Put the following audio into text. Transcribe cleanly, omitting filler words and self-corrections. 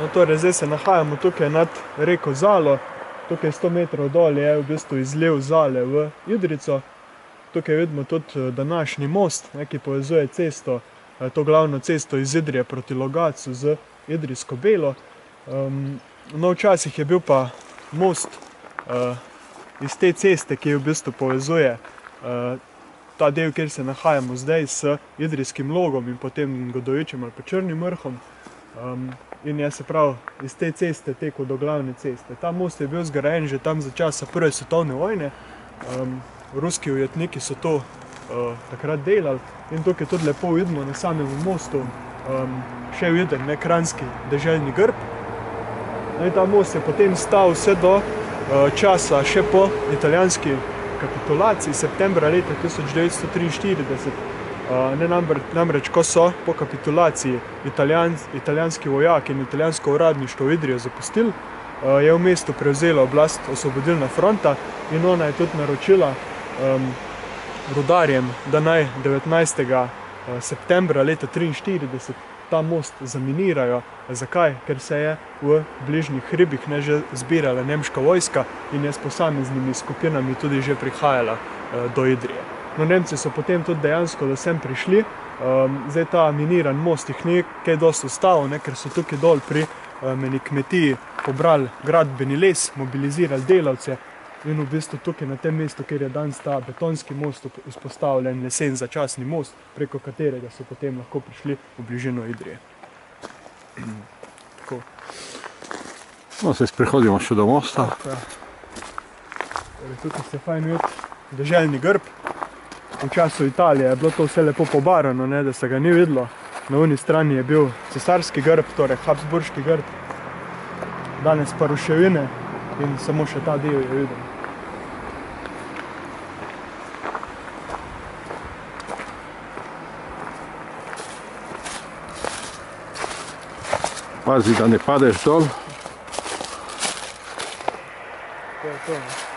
No, torej, zdaj se nahajamo tukaj nad reko Zalo. Tukaj 100 metrov dol je v bistvu izliv Zale v Idrijco. Tukaj vidimo tudi današnji most, ki povezuje cesto, to glavno cesto iz Idrije proti Logatcu z Idrijsko Belo. No, včasih je bil pa most iz te ceste, ki v bistvu povezuje ta del, kjer se nahajamo zdaj, s Idrijskim Logom in potem Godovičem ali pa Črnim Vrhom. In je, se pravi, iz te ceste tekel do glavne ceste. Ta most je bil zgrajen že tam za časa Prve svetovne vojne. Ruski ujetniki so to takrat delali in tukaj tudi lepo vidimo na samem mostu še viden kranjski deželni grb. Ta most je potem stal vse do časa še po italijanski kapitulaciji septembra leta 1943. Namreč, ko so po kapitulaciji italijanski vojaki in italijansko uradništvo v Idrijo zapustili, je v mestu prevzela oblast Osvobodilna fronta in ona je tudi naročila rudarjem, da naj 19. septembra leta 1943 ta most zaminirajo. Zakaj? Ker se je v bližnjih hribih že zbirala nemška vojska in je s posameznimi skupinami tudi že prihajala do Idrije. No, Nemci so potem tudi dejansko do sem prišli. Zdaj ta miniran most jih ni kaj dosti ustavil, ker so tukaj dol pri eni kmetiji pobrali gradbeni les, mobilizirali delavce in v bistvu tukaj na tem mestu, kjer je danes ta betonski most, vzpostavljen lesen začasni most, preko katerega so potem lahko prišli v bližino Idrije. Tako. No, se sprehodimo še do mosta. Tukaj se fajn vidi deželni grb. V času Italije je bilo to vse lepo pobarano, da se ga ni videlo. Na oni strani je bil cesarski grb, torej habsburški grb. Danes pa ruševine in samo še ta del je viden. Pazi, da ne padeš dol. To je to.